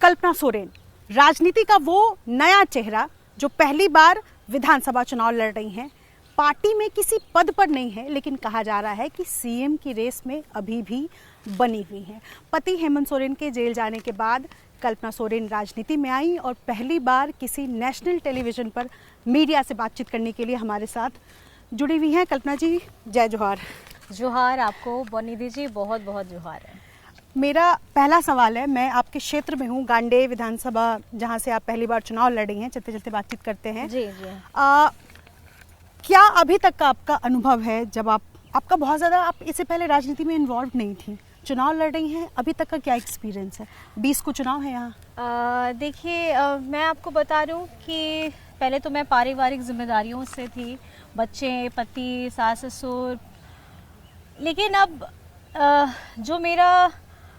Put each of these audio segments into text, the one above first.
कल्पना सोरेन, राजनीति का वो नया चेहरा जो पहली बार विधानसभा चुनाव लड़ रही हैं। पार्टी में किसी पद पर नहीं है, लेकिन कहा जा रहा है कि सीएम की रेस में अभी भी बनी हुई हैं। पति हेमंत सोरेन के जेल जाने के बाद कल्पना सोरेन राजनीति में आई और पहली बार किसी नेशनल टेलीविज़न पर मीडिया से बातचीत करने के लिए हमारे साथ जुड़ी हुई हैं। कल्पना जी, जय जोहार। जोहार आपको बनीदी जी, बहुत बहुत जोहार है। मेरा पहला सवाल है, मैं आपके क्षेत्र में हूँ, गांडे विधानसभा, जहाँ से आप पहली बार चुनाव लड़ रही हैं। चलते चलते बातचीत करते हैं। जी जी। क्या अभी तक का आपका अनुभव है, जब आपका बहुत ज़्यादा, आप इससे पहले राजनीति में इन्वॉल्व नहीं थी, चुनाव लड़ रही हैं, अभी तक का क्या एक्सपीरियंस है? 20 को चुनाव है यहाँ। देखिए, मैं आपको बता रही हूँ कि पहले तो मैं पारिवारिक जिम्मेदारियों से थी, बच्चे, पति, सास ससुर, लेकिन अब जो मेरा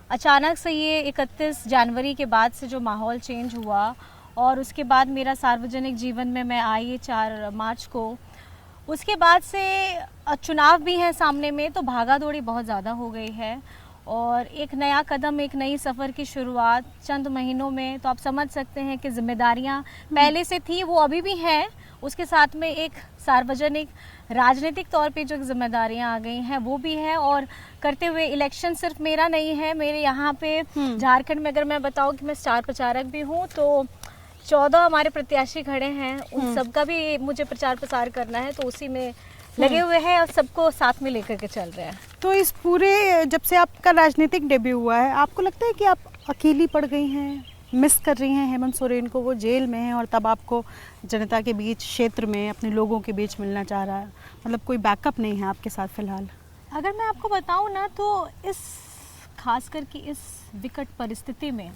अचानक से ये 31 जनवरी के बाद से जो माहौल चेंज हुआ और उसके बाद मेरा सार्वजनिक जीवन में मैं आई 4 मार्च को, उसके बाद से चुनाव भी है सामने में, तो भागा दौड़ी बहुत ज़्यादा हो गई है और एक नया कदम, एक नई सफ़र की शुरुआत चंद महीनों में, तो आप समझ सकते हैं कि जिम्मेदारियां पहले से थी, वो अभी भी हैं, उसके साथ में एक सार्वजनिक राजनीतिक तौर पे जो जिम्मेदारियां आ गई हैं वो भी है। और करते हुए इलेक्शन सिर्फ मेरा नहीं है, मेरे यहाँ पे झारखंड में अगर मैं बताऊँ कि मैं स्टार प्रचारक भी हूँ, तो 14 हमारे प्रत्याशी खड़े हैं, उन सबका भी मुझे प्रचार प्रसार करना है, तो उसी में लगे हुए हैं और सबको साथ में लेकर के चल रहे हैं। तो इस पूरे, जब से आपका राजनीतिक डेब्यू हुआ है, आपको लगता है कि आप अकेली पड़ गई हैं, मिस कर रही हैं हेमंत सोरेन को? वो जेल में है और तब आपको जनता के बीच, क्षेत्र में अपने लोगों के बीच मिलना चाह रहा है, मतलब कोई बैकअप नहीं है आपके साथ फिलहाल? अगर मैं आपको बताऊं ना, तो इस खास करके इस विकट परिस्थिति में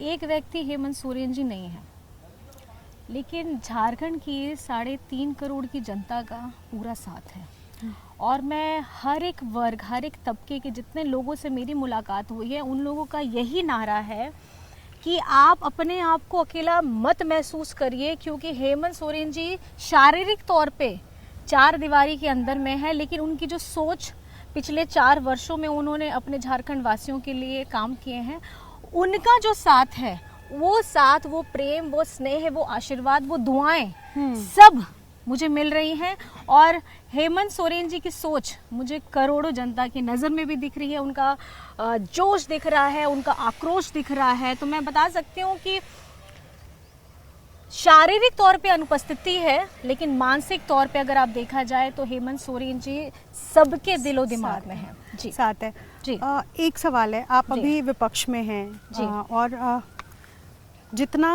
एक व्यक्ति हेमंत सोरेन जी नहीं है, लेकिन झारखंड की 3.5 करोड़ की जनता का पूरा साथ है। और मैं हर एक वर्ग, हर एक तबके के जितने लोगों से मेरी मुलाकात हुई है, उन लोगों का यही नारा है कि आप अपने आप को अकेला मत महसूस करिए, क्योंकि हेमंत सोरेन जी शारीरिक तौर पे 4 दीवारी के अंदर में है, लेकिन उनकी जो सोच पिछले 4 वर्षों में उन्होंने अपने झारखंड वासियों के लिए काम किए हैं, उनका जो साथ है, वो साथ, वो प्रेम, वो स्नेह, वो आशीर्वाद, वो दुआएं सब मुझे मिल रही हैं। और हेमंत सोरेन जी की सोच मुझे करोड़ों जनता की नज़र में भी दिख रही है, उनका जोश दिख रहा है, उनका आक्रोश दिख रहा है। तो मैं बता सकती हूँ कि शारीरिक तौर पे अनुपस्थिति है, लेकिन मानसिक तौर पे अगर आप देखा जाए तो हेमंत सोरेन जी सबके दिलो दिमाग में है। जी, साथ है जी। एक सवाल है, आप अभी विपक्ष में हैं जी। और जितना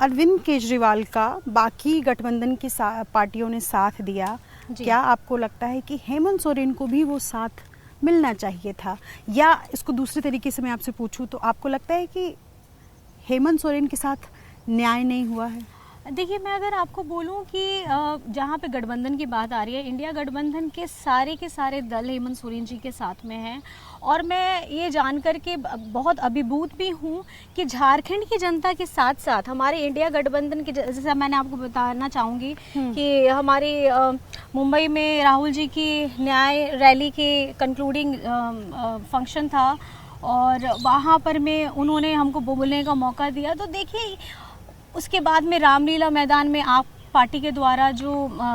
अरविंद केजरीवाल का बाकी गठबंधन की पार्टियों ने साथ दिया, क्या आपको लगता है कि हेमंत सोरेन को भी वो साथ मिलना चाहिए था? या इसको दूसरे तरीके से मैं आपसे पूछूं, तो आपको लगता है कि हेमंत सोरेन के साथ न्याय नहीं हुआ है? देखिए, मैं अगर आपको बोलूं कि जहाँ पे गठबंधन की बात आ रही है, इंडिया गठबंधन के सारे दल हेमंत सोरेन जी के साथ में हैं। और मैं ये जानकर के बहुत अभिभूत भी हूँ कि झारखंड की जनता के साथ साथ हमारे इंडिया गठबंधन के, जैसे मैंने आपको बताना चाहूँगी कि हमारी मुंबई में राहुल जी की न्याय रैली की कंक्लूडिंग फंक्शन था और वहाँ पर में उन्होंने हमको बोलने का मौका दिया। तो देखिए, उसके बाद में रामलीला मैदान में आप पार्टी के द्वारा जो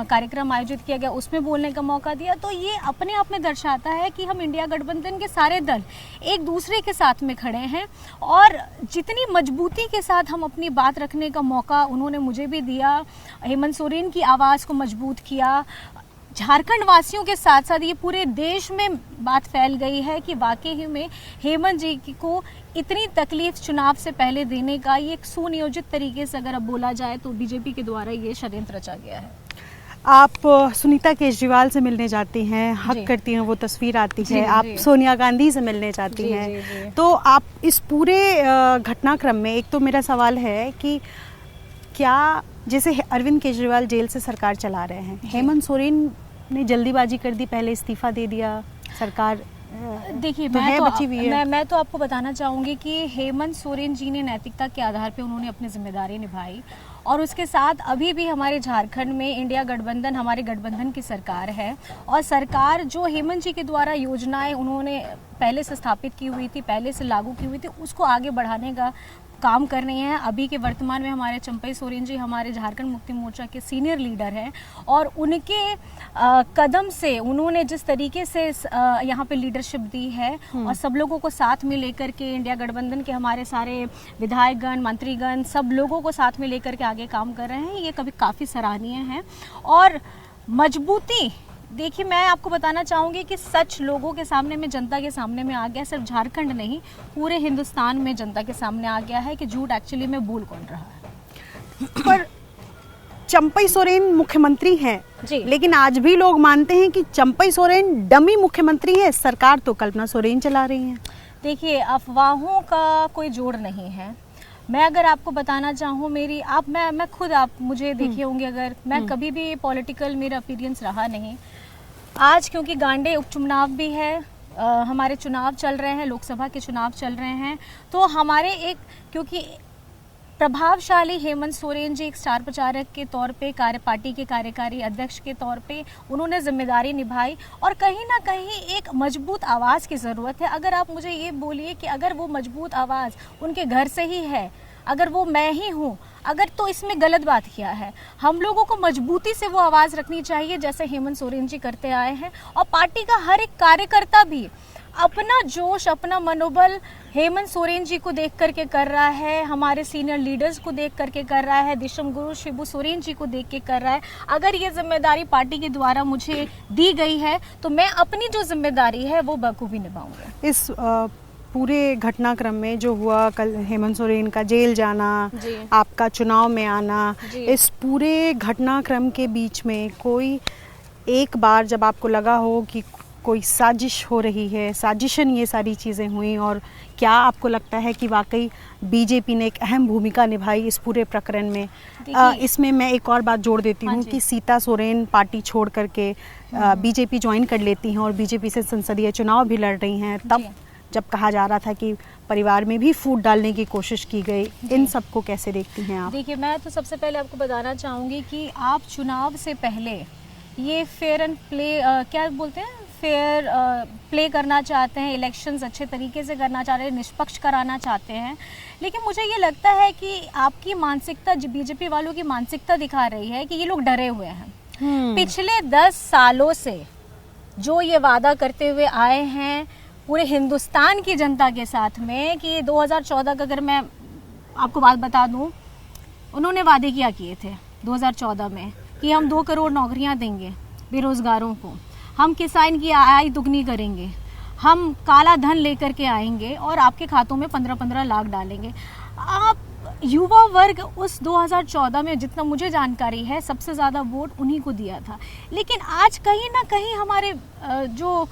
कार्यक्रम आयोजित किया गया, उसमें बोलने का मौका दिया। तो ये अपने आप में दर्शाता है कि हम इंडिया गठबंधन के सारे दल एक दूसरे के साथ में खड़े हैं और जितनी मजबूती के साथ हम अपनी बात रखने का मौका उन्होंने मुझे भी दिया, हेमंत सोरेन की आवाज़ को मजबूत किया। झारखंड वासियों के साथ साथ ये पूरे देश में बात फैल गई है कि वाकई में हेमंत जी को इतनी तकलीफ चुनाव से पहले देने का ये एक सुनियोजित तरीके से अगर अब बोला जाए तो बीजेपी के द्वारा ये षड्यंत्र रचा गया है। आप सुनीता केजरीवाल से मिलने जाती हैं, हक करती हैं, वो तस्वीर आती है, आप सोनिया गांधी से मिलने जाती हैं, तो आप इस पूरे घटनाक्रम में, एक तो मेरा सवाल है कि क्या, जैसे अरविंद केजरीवाल जेल से सरकार चला रहे हैं, हेमंत सोरेन ने जल्दीबाजी कर दी, पहले इस्तीफा दे दिया, सरकार देखिए तो मैं तो आपको बताना चाहूँगी कि हेमंत सोरेन जी ने नैतिकता के आधार पे उन्होंने अपनी जिम्मेदारी निभाई और उसके साथ अभी भी हमारे झारखंड में इंडिया गठबंधन, हमारे गठबंधन की सरकार है। और सरकार जो हेमंत जी के द्वारा योजनाएं उन्होंने पहले से स्थापित की हुई थी, पहले से लागू की हुई थी, उसको आगे बढ़ाने का काम कर रही हैं। अभी के वर्तमान में हमारे चंपई सोरेन जी हमारे झारखंड मुक्ति मोर्चा के सीनियर लीडर हैं और उनके कदम से उन्होंने जिस तरीके से यहाँ पे लीडरशिप दी है और सब लोगों को साथ में लेकर के, इंडिया गठबंधन के हमारे सारे विधायकगण, मंत्रीगण, सब लोगों को साथ में लेकर के आगे काम कर रहे हैं, ये कभी काफ़ी सराहनीय है। और मजबूती, देखिए मैं आपको बताना चाहूँगी कि सच लोगों के सामने में, जनता के सामने में आ गया, सिर्फ झारखंड नहीं पूरे हिंदुस्तान में जनता के सामने आ गया है कि झूठ एक्चुअली में बोल कौन रहा है। पर चंपई सोरेन मुख्यमंत्री हैं जी, लेकिन आज भी लोग मानते हैं कि चंपई सोरेन डमी मुख्यमंत्री है, सरकार तो कल्पना सोरेन चला रही है। देखिए अफवाहों का कोई जोड़ नहीं है। मैं अगर आपको बताना चाहूँ, मेरी आप मैं खुद, आप मुझे देखे होंगे, अगर मैं कभी भी पॉलिटिकल मेरा अपीयरेंस रहा नहीं। आज क्योंकि गांडे उपचुनाव भी है, हमारे चुनाव चल रहे हैं, लोकसभा के चुनाव चल रहे हैं, तो हमारे एक क्योंकि प्रभावशाली हेमंत सोरेन जी एक स्टार प्रचारक के तौर पे, पार्टी के कार्यकारी अध्यक्ष के तौर पे उन्होंने जिम्मेदारी निभाई और कहीं ना कहीं एक मजबूत आवाज़ की ज़रूरत है। अगर आप मुझे ये बोलिए कि अगर वो मजबूत आवाज़ उनके घर से ही है, अगर वो मैं ही हूँ, अगर, तो इसमें गलत बात क्या है? हम लोगों को मजबूती से वो आवाज़ रखनी चाहिए जैसे हेमंत सोरेन जी करते आए हैं। और पार्टी का हर एक कार्यकर्ता भी अपना जोश, अपना मनोबल हेमंत सोरेन जी को देख करके कर रहा है, हमारे सीनियर लीडर्स को देख करके कर रहा है, दिशम गुरु शिबू सोरेन जी को देख के कर रहा है। अगर ये जिम्मेदारी पार्टी के द्वारा मुझे दी गई है तो मैं अपनी जो जिम्मेदारी है वो बखूबी निभाऊंगा। इस पूरे घटनाक्रम में जो हुआ कल, हेमंत सोरेन का जेल जाना, आपका चुनाव में आना, इस पूरे घटनाक्रम के बीच में कोई एक बार जब आपको लगा हो कि कोई साजिश हो रही है, साजिशन ये सारी चीज़ें हुई, और क्या आपको लगता है कि वाकई बीजेपी ने एक अहम भूमिका निभाई इस पूरे प्रकरण में? इसमें मैं एक और बात जोड़ देती हूँ कि सीता सोरेन पार्टी छोड़ करके बीजेपी ज्वाइन कर लेती हैं और बीजेपी से संसदीय चुनाव भी लड़ रही हैं, तब जब कहा जा रहा था कि परिवार में भी फूट डालने की कोशिश की गई, इन सबको कैसे देखती हैं आप? देखिए मैं तो सबसे पहले आपको बताना चाहूँगी कि आप चुनाव से पहले ये फेयर एंड प्ले, क्या बोलते हैं, फेयर प्ले करना चाहते हैं, इलेक्शंस अच्छे तरीके से करना चाह रहे हैं, निष्पक्ष कराना चाहते हैं। लेकिन मुझे ये लगता है कि आपकी मानसिकता, बीजेपी वालों की मानसिकता दिखा रही है कि ये लोग डरे हुए हैं। पिछले 10 सालों से जो ये वादा करते हुए आए हैं पूरे हिंदुस्तान की जनता के साथ में कि 2014 का अगर मैं आपको बात बता दूं, उन्होंने वादे किया किए थे 2014 में कि हम 2 करोड़ नौकरियां देंगे बेरोजगारों को, हम किसान की आय दुगनी करेंगे, हम काला धन लेकर के आएंगे और आपके खातों में 15-15 लाख डालेंगे। आप युवा वर्ग उस 2014 में, जितना मुझे जानकारी है, सबसे ज़्यादा वोट उन्हीं को दिया था। लेकिन आज कहीं ना कहीं हमारे जो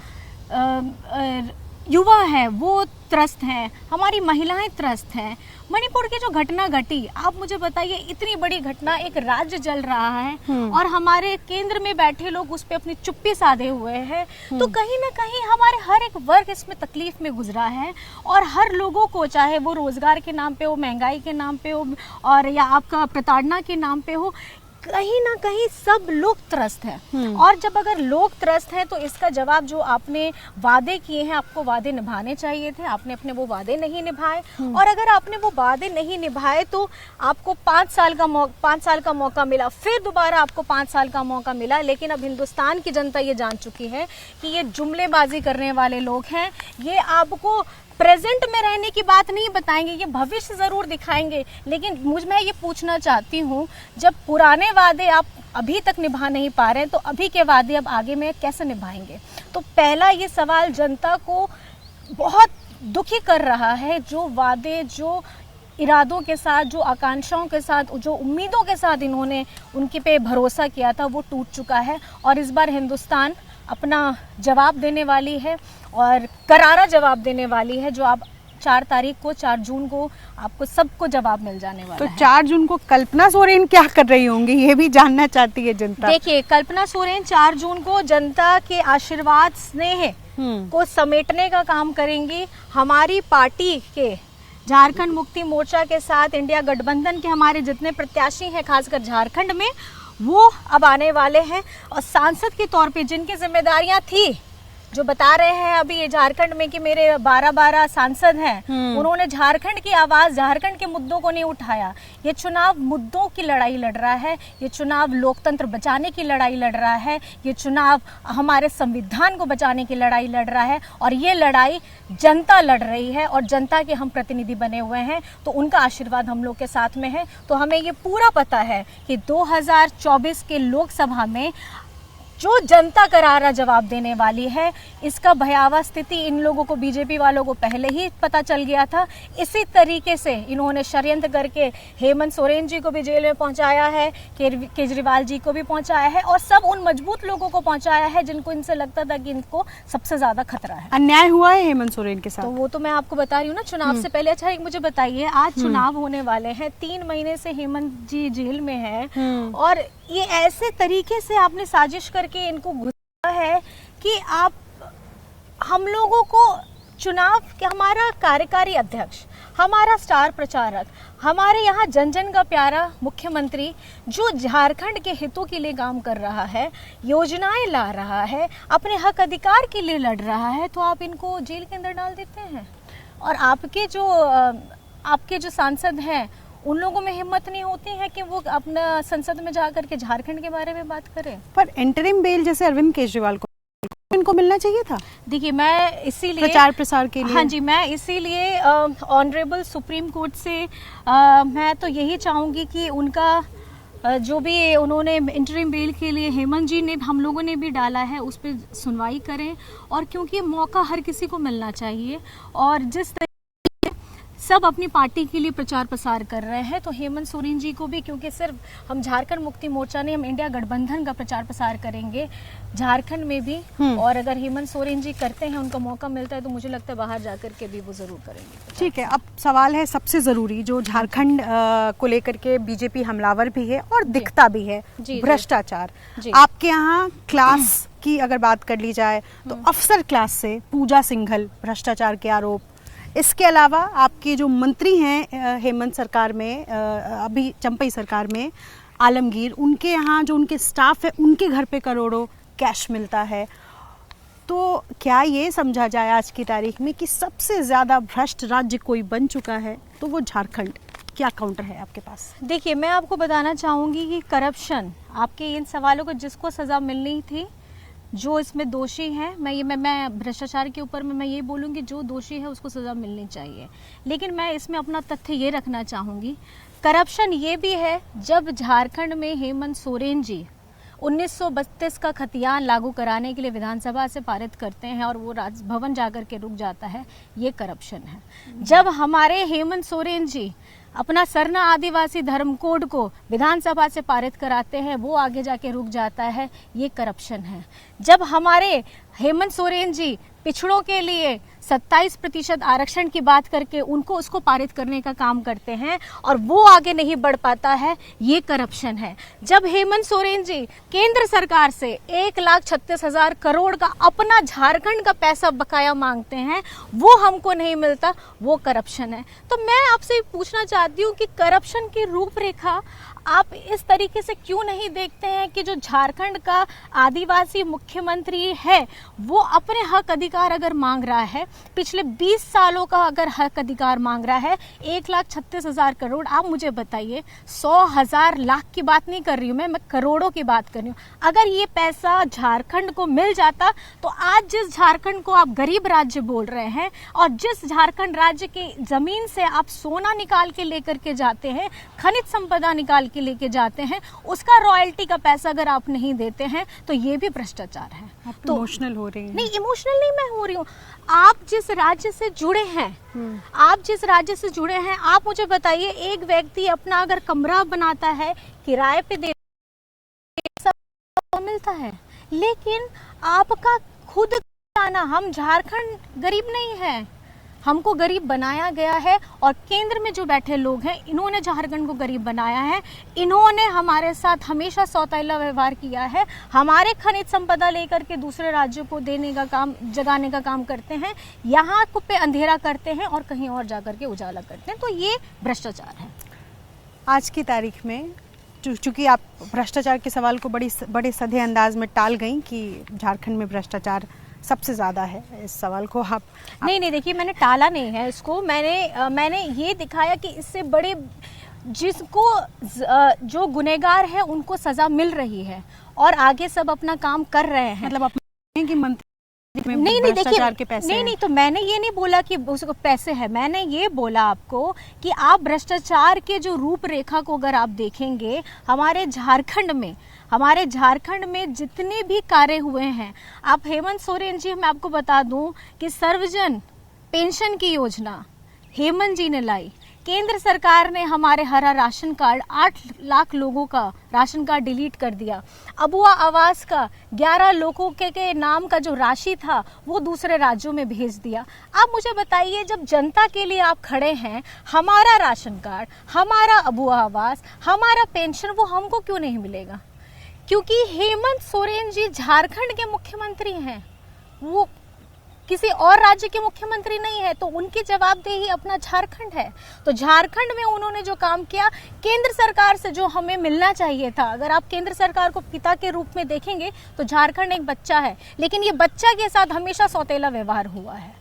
युवा है वो त्रस्त हैं, हमारी महिलाएं त्रस्त हैं। मणिपुर की जो घटना घटी, आप मुझे बताइए, इतनी बड़ी घटना, एक राज्य जल रहा है और हमारे केंद्र में बैठे लोग उस पर अपनी चुप्पी साधे हुए हैं, तो कहीं ना कहीं हमारे हर एक वर्ग इसमें तकलीफ में गुजरा है। और हर लोगों को, चाहे वो रोजगार के नाम पे हो, महंगाई के नाम पे हो, और या आपका प्रताड़ना के नाम पे हो, कहीं ना कहीं सब लोग त्रस्त हैं। और जब अगर लोग त्रस्त हैं तो इसका जवाब, जो आपने वादे किए हैं, आपको वादे निभाने चाहिए थे, आपने अपने वो वादे नहीं निभाए। और अगर आपने वो वादे नहीं निभाए तो आपको 5 साल का मौका मिला, फिर दोबारा आपको 5 साल का मौका मिला। लेकिन अब हिंदुस्तान की जनता ये जान चुकी है कि ये जुमलेबाजी करने वाले लोग हैं, ये आपको प्रेजेंट में रहने की बात नहीं बताएंगे, ये भविष्य जरूर दिखाएंगे। लेकिन मैं ये पूछना चाहती हूँ, जब पुराने वादे आप अभी तक निभा नहीं पा रहे हैं तो अभी के वादे अब आगे में कैसे निभाएंगे? तो पहला ये सवाल जनता को बहुत दुखी कर रहा है। जो वादे, जो इरादों के साथ, जो आकांक्षाओं के साथ, जो उम्मीदों के साथ इन्होंने उनके पे भरोसा किया था, वो टूट चुका है। और इस बार हिंदुस्तान अपना जवाब देने वाली है और करारा जवाब देने वाली है, जो आप 4 जून को आपको सबको जवाब मिल जाने वाला है। तो 4 जून को कल्पना सोरेन क्या कर रही होंगी, ये भी जानना चाहती है जनता। देखिए, कल्पना सोरेन 4 जून को जनता के आशीर्वाद, स्नेह को समेटने का काम करेंगी। हमारी पार्टी के झारखंड मुक्ति मोर्चा के साथ इंडिया गठबंधन के हमारे जितने प्रत्याशी हैं खासकर झारखंड में, वो अब आने वाले हैं। और सांसद के तौर पे जिनकी जिम्मेदारियां थी, जो बता रहे हैं अभी ये झारखंड में कि मेरे 12 सांसद हैं, उन्होंने झारखंड की आवाज, झारखंड के मुद्दों को नहीं उठाया। ये चुनाव मुद्दों की लड़ाई लड़ रहा है, ये चुनाव लोकतंत्र बचाने की लड़ाई लड़ रहा है, ये चुनाव हमारे संविधान को बचाने की लड़ाई लड़ रहा है। और ये लड़ाई जनता लड़ रही है और जनता के हम प्रतिनिधि बने हुए हैं, तो उनका आशीर्वाद हम लोग के साथ में है। तो हमें ये पूरा पता है कि 2024 के लोकसभा में जो जनता करारा जवाब देने वाली है, इसका भयावह स्थिति इन लोगों को, बीजेपी वालों को पहले ही पता चल गया था। इसी तरीके से इन्होंने षड्यंत्र करके हेमंत सोरेन जी को भी जेल में पहुंचाया है, केजरीवाल जी को भी पहुंचाया है, और सब उन मजबूत लोगों को पहुंचाया है जिनको इनसे लगता था कि इनको सबसे ज्यादा खतरा है। अन्याय हुआ है हेमंत सोरेन के साथ, तो वो तो मैं आपको बता रही हूँ ना चुनाव से पहले। अच्छा, एक मुझे बताइए, आज चुनाव होने वाले हैं, 3 महीने से हेमंत जी जेल में है, और ये ऐसे तरीके से आपने साजिश करके इनको घुसा है कि आप हम लोगों को चुनाव के, हमारा कार्यकारी अध्यक्ष, हमारा स्टार प्रचारक, हमारे यहाँ जन जन का प्यारा मुख्यमंत्री जो झारखंड के हितों के लिए काम कर रहा है, योजनाएं ला रहा है, अपने हक अधिकार के लिए लड़ रहा है, तो आप इनको जेल के अंदर डाल देते हैं। और आपके जो सांसद हैं, उन लोगों में हिम्मत नहीं होती है कि वो अपना संसद में जाकर के झारखंड के बारे में बात करें। पर इंटरिम बेल जैसे अरविंद केजरीवाल को इनको मिलना चाहिए था। देखिए, मैं इसीलिए प्रचार प्रसार के लिए, हाँ जी, मैं इसीलिए ऑनरेबल सुप्रीम कोर्ट से मैं तो यही चाहूँगी कि उनका जो भी उन्होंने इंटरिम बेल के लिए हेमंत जी ने, हम लोगों ने भी डाला है, उस पर सुनवाई करें। और क्योंकि मौका हर किसी को मिलना चाहिए, और जिस सब अपनी पार्टी के लिए प्रचार प्रसार कर रहे हैं, तो हेमंत सोरेन जी को भी, क्योंकि सिर्फ हम झारखंड मुक्ति मोर्चा नहीं, हम इंडिया गठबंधन का प्रचार प्रसार करेंगे झारखंड में भी। और अगर हेमंत सोरेन जी करते हैं, उनका मौका मिलता है, तो मुझे लगता है बाहर जाकर के भी वो जरूर करेंगे। ठीक है, अब सवाल है सबसे जरूरी, जो झारखंड को लेकर के बीजेपी हमलावर भी है और दिखता भी है, भ्रष्टाचार। आपके यहाँ क्लास की अगर बात कर ली जाए तो अफसर क्लास से पूजा सिंघल भ्रष्टाचार के आरोप, इसके अलावा आपके जो मंत्री हैं हेमंत सरकार में, अभी चंपई सरकार में आलमगीर, उनके यहाँ जो उनके स्टाफ है, उनके घर पे करोड़ों कैश मिलता है। तो क्या ये समझा जाए आज की तारीख में कि सबसे ज़्यादा भ्रष्ट राज्य कोई बन चुका है तो वो झारखंड? क्या काउंटर है आपके पास? देखिए, मैं आपको बताना चाहूँगी कि करप्शन, आपके इन सवालों को जिसको सज़ा मिलनी थी, जो इसमें दोषी हैं, मैं भ्रष्टाचार के ऊपर में मैं ये बोलूँगी, जो दोषी है उसको सज़ा मिलनी चाहिए। लेकिन मैं इसमें अपना तथ्य ये रखना चाहूँगी, करप्शन ये भी है जब झारखंड में हेमंत सोरेन जी 1932 का खतियान लागू कराने के लिए विधानसभा से पारित करते हैं और वो राजभवन जाकर के रुक जाता है, ये करप्शन है। जब हमारे हेमंत सोरेन जी अपना सरना आदिवासी धर्म कोड को विधानसभा से पारित कराते हैं, वो आगे जाके रुक जाता है, ये करप्शन है। जब हमारे हेमंत सोरेन जी पिछड़ों के लिए 27% आरक्षण की बात करके उनको उसको पारित करने का काम करते हैं और वो आगे नहीं बढ़ पाता है, ये करप्शन है। जब हेमंत सोरेन जी केंद्र सरकार से 1,36,000 करोड़ का अपना झारखंड का पैसा बकाया मांगते हैं, वो हमको नहीं मिलता, वो करप्शन है। तो मैं आपसे पूछना चाहती हूँ कि करप्शन की रूपरेखा आप इस तरीके से क्यों नहीं देखते हैं कि जो झारखंड का आदिवासी मुख्यमंत्री है, वो अपने हक अधिकार अगर मांग रहा है, पिछले 20 सालों का अगर हक अधिकार मांग रहा है, 1,36,000 करोड़, आप मुझे बताइए, 100,000 लाख की बात नहीं कर रही हूँ मैं करोड़ों की बात कर रही हूँ। अगर ये पैसा झारखंड को मिल जाता, तो आज जिस झारखंड को आप गरीब राज्य बोल रहे हैं और जिस झारखंड राज्य की जमीन से आप सोना निकाल के लेकर के जाते हैं, खनिज संपदा निकाल के लेके जाते हैं, उसका रॉयल्टी का पैसा अगर आप नहीं देते हैं, तो ये भी भ्रष्टाचार है। आप तो इमोशनल हो रही हैं। नहीं, इमोशनल नहीं मैं हो रही हूँ। आप जिस राज्य से जुड़े हैं, आप मुझे बताइए, एक व्यक्ति अपना अगर कमरा बनाता है, किराए पे दे मिलता है, लेकिन आपका खुद आना, हम झारखंड गरीब नहीं है, हमको गरीब बनाया गया है, और केंद्र में जो बैठे लोग हैं इन्होंने झारखंड को गरीब बनाया है। इन्होंने हमारे साथ हमेशा सौतेला व्यवहार किया है, हमारे खनिज संपदा लेकर के दूसरे राज्यों को देने का काम, जगाने का काम करते हैं, यहाँ पे अंधेरा करते हैं और कहीं और जाकर के उजाला करते हैं। तो ये भ्रष्टाचार है। आज की तारीख में चूंकि आप भ्रष्टाचार के सवाल को बड़े सधे अंदाज में टाल गई कि झारखंड में भ्रष्टाचार सबसे ज़्यादा है, इस सवाल को आप नहीं देखिए, मैंने टाला नहीं है इसको, मैंने ये दिखाया कि इससे बड़े जिसको जो गुनहगार है उनको सज़ा मिल रही है और आगे सब अपना काम कर रहे हैं। मतलब अपने कि मंत्री नहीं भ्रष्टाचार के पैसे नहीं तो मैंने ये नहीं बोला कि उसको पैसे है, मैंने ये बोला आपको कि आप भ्रष्टाचार के जो रूपरेखा को अगर आप देखेंगे हमारे झारखंड में जितने भी कार्य हुए हैं, आप हेमंत सोरेन जी, मैं आपको बता दूं कि सर्वजन पेंशन की योजना हेमंत जी ने लाई। केंद्र सरकार ने हमारे हरा राशन कार्ड 8 लाख लोगों का राशन कार्ड डिलीट कर दिया। अबुआ आवास का 11 लोगों के नाम का जो राशि था वो दूसरे राज्यों में भेज दिया। आप मुझे बताइए, जब जनता के लिए आप खड़े हैं, हमारा राशन कार्ड, हमारा अबुआ आवास, हमारा पेंशन, वो हमको क्यों नहीं मिलेगा? क्योंकि हेमंत सोरेन जी झारखंड के मुख्यमंत्री हैं, वो किसी और राज्य के मुख्यमंत्री नहीं है, तो उनकी जवाबदेही अपना झारखंड है। तो झारखंड में उन्होंने जो काम किया, केंद्र सरकार से जो हमें मिलना चाहिए था, अगर आप केंद्र सरकार को पिता के रूप में देखेंगे तो झारखंड एक बच्चा है, लेकिन ये बच्चा के साथ हमेशा सौतेला व्यवहार हुआ है।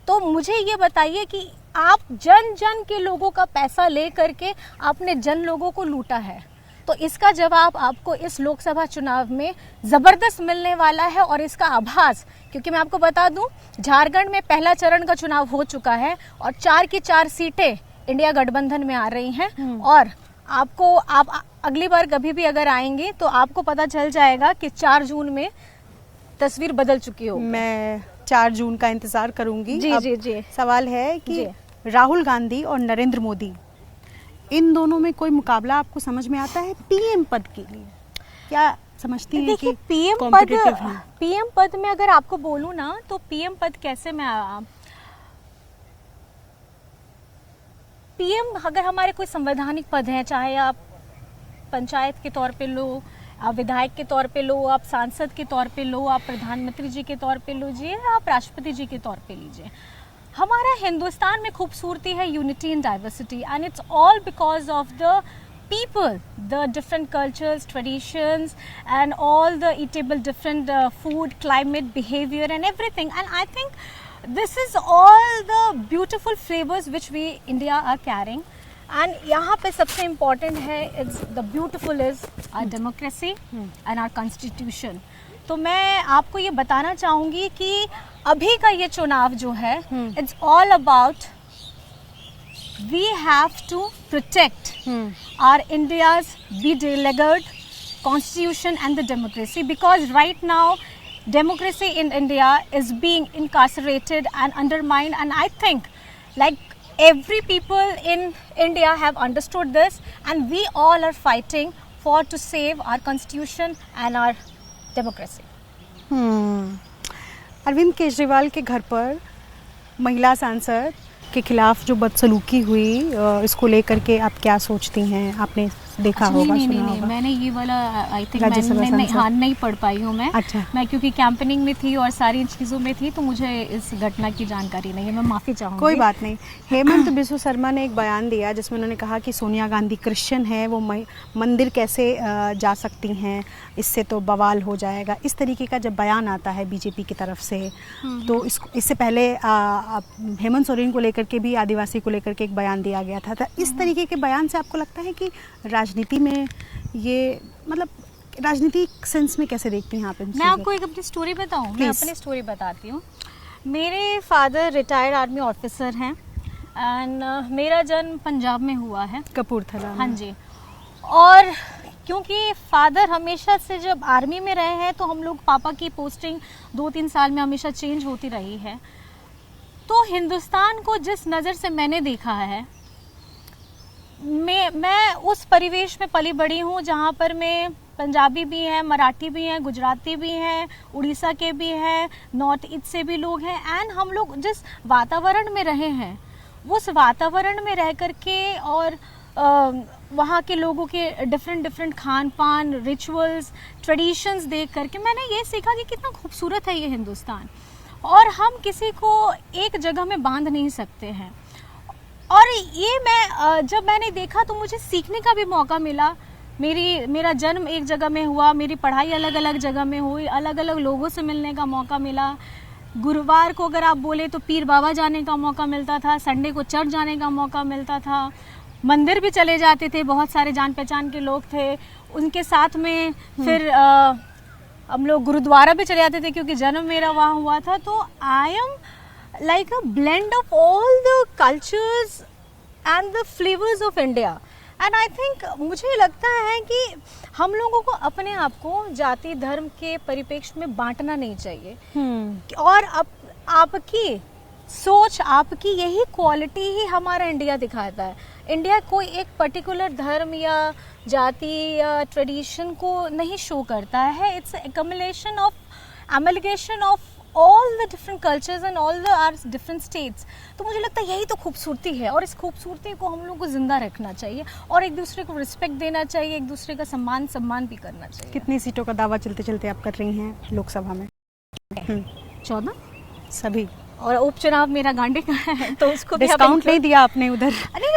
तो मुझे ये बताइए कि आप जन जन के लोगों का पैसा ले करके आपने जन लोगों को लूटा है, तो इसका जवाब आपको इस लोकसभा चुनाव में ज़बरदस्त मिलने वाला है। और इसका आभास, क्योंकि मैं आपको बता दूं, झारखंड में पहला चरण का चुनाव हो चुका है और 4 की 4 सीटें इंडिया गठबंधन में आ रही हैं। और आप अगली बार कभी भी अगर आएंगे तो आपको पता चल जाएगा कि 4 जून में तस्वीर बदल चुकी हो। मैं 4 जून का इंतजार करूंगी। जी। सवाल है कि राहुल गांधी और नरेंद्र मोदी, इन दोनों में कोई मुकाबला आपको समझ में आता है पीएम पद के लिए? क्या समझती हैं कि पीएम पद में अगर आपको बोलूं ना, तो पीएम पद कैसे पीएम अगर हमारे कोई संवैधानिक पद है, चाहे आप पंचायत के तौर पे लो, आप विधायक के तौर पे लो, आप सांसद के तौर पे लो, आप प्रधानमंत्री जी के तौर पे लीजिए, आप राष्ट्रपति जी के तौर पे लीजिए, हमारा हिंदुस्तान में खूबसूरती है unity in diversity, and it's all because of the people, the different cultures, traditions, and all the eatable different food, climate, behavior and everything. And I think this is all the beautiful flavors which we India are carrying. And यहाँ पे सबसे important है, it's the beautiful is our democracy and our constitution. तो मैं आपको ये बताना चाहूँगी कि अभी का ये चुनाव जो है, it's all about we have to protect our India's be-delegated constitution and the democracy, because right now democracy in India is being incarcerated and undermined, and I think like every people in India have understood this, and we all are fighting for to save our constitution and our democracy. Arvind Kejriwal के घर पर महिला सांसद के खिलाफ जो बदसलूकी हुई, इसको लेकर के आप क्या सोचती हैं? आपने देखा होगा, नहीं, मैंने ये वाला आई थिंक नहीं पढ़ पाई हूँ मैं। अच्छा। मैं क्योंकि कैंपेनिंग में थी और सारी चीज़ों में थी, तो मुझे इस घटना की जानकारी नहीं है, मैं माफ़ी चाहूँगी। कोई बात नहीं। हेमंत बिस्वा शर्मा ने एक बयान दिया जिसमें उन्होंने कहा कि सोनिया गांधी क्रिश्चियन है, वो मंदिर कैसे जा सकती हैं, इससे तो बवाल हो जाएगा। इस तरीके का जब बयान आता है बीजेपी की तरफ से, तो इससे पहले हेमंत सोरेन को लेकर के भी, आदिवासी को लेकर के एक बयान दिया गया था। तो इस तरीके के बयान से आपको लगता है कि राजनीति में ये, मतलब राजनीतिक सेंस में कैसे देखती हैं आप? मैं आपको एक अपनी स्टोरी बताऊं? मैं अपनी स्टोरी बताती हूँ। मेरे फादर रिटायर्ड आर्मी ऑफिसर हैं, एंड मेरा जन्म पंजाब में हुआ है, कपूरथला। हाँ जी। और क्योंकि फादर हमेशा से जब आर्मी में रहे हैं, तो हम लोग, पापा की पोस्टिंग 2-3 साल में हमेशा चेंज होती रही है। तो हिंदुस्तान को जिस नज़र से मैंने देखा है, मैं उस परिवेश में पली बड़ी हूँ जहाँ पर मैं पंजाबी भी हैं, मराठी भी हैं, गुजराती भी हैं, उड़ीसा के भी हैं, नॉर्थ ईस्ट से भी लोग हैं। एंड हम लोग जिस वातावरण में रहे हैं, उस वातावरण में रह कर के और वहाँ के लोगों के डिफरेंट खान पान, रिचुअल्स, ट्रेडिशंस देख करके मैंने ये सीखा कि कितना खूबसूरत है ये हिंदुस्तान, और हम किसी को एक जगह में बांध नहीं सकते हैं। और ये मैं जब मैंने देखा तो मुझे सीखने का भी मौका मिला। मेरा जन्म एक जगह में हुआ, मेरी पढ़ाई अलग अलग जगह में हुई, अलग अलग लोगों से मिलने का मौका मिला। गुरुवार को अगर आप बोले तो पीर बाबा जाने का मौका मिलता था, संडे को चर्च जाने का मौका मिलता था, मंदिर भी चले जाते थे, बहुत सारे जान पहचान के लोग थे उनके साथ में। फिर हम लोग गुरुद्वारा भी चले जाते थे क्योंकि जन्म मेरा वहाँ हुआ था। तो I am like a blend of all the cultures and the flavours of India. And I think मुझे लगता है कि हम लोगों को अपने आप को जाति धर्म के परिप्रेक्ष्य में बांटना नहीं चाहिए। और आपकी सोच, आपकी यही क्वालिटी ही हमारा इंडिया दिखाता है। इंडिया कोई एक पर्टिकुलर धर्म या जाति या ट्रेडिशन को नहीं शो करता है। It's amalgamation of all the different cultures and all the are different states. तो मुझे लगता है यही तो खूबसूरती है, और इस खूबसूरती को हम लोग को जिंदा रखना चाहिए और एक दूसरे को रिस्पेक्ट देना चाहिए, एक दूसरे का सम्मान भी करना चाहिए। कितनी सीटों का दावा चलते चलते आप कर रही हैं लोकसभा में? 14 सभी। और उपचुनाव मेरा गांडे का है तो उसको डिस्काउंट नहीं दिया आपने उधर? अरे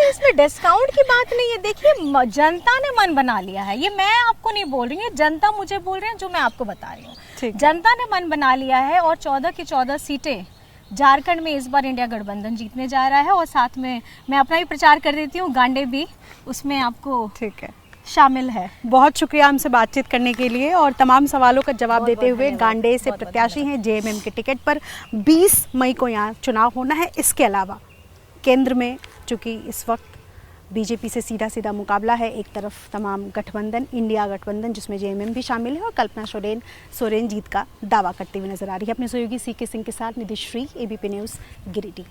इसमें डिस्काउंट की बात नहीं है। देखिए, जनता ने मन बना लिया है, ये मैं आपको नहीं बोल रही हूँ, जनता मुझे बोल रहे हैं जो मैं आपको बता रही हूँ। जनता ने मन बना लिया है और 14 की 14 सीटें झारखंड में इस बार इंडिया गठबंधन जीतने जा रहा है। और साथ में मैं अपना भी प्रचार कर देती हूँ, गांडे भी उसमें आपको ठीक है शामिल है। बहुत शुक्रिया हमसे बातचीत करने के लिए और तमाम सवालों का जवाब देते हुए। गांडे से प्रत्याशी हैं जेएमएम के टिकट पर। 20 मई को यहाँ चुनाव होना है। इसके अलावा केंद्र में चूँकि इस वक्त बीजेपी से सीधा मुकाबला है, एक तरफ तमाम गठबंधन, इंडिया गठबंधन जिसमें जेएमएम भी शामिल है, और कल्पना सोरेन जीत का दावा करती हुई नजर आ रही है। अपने सहयोगी सीके सिंह के साथ निधि श्री, एबीपी न्यूज़, गिरिडीह।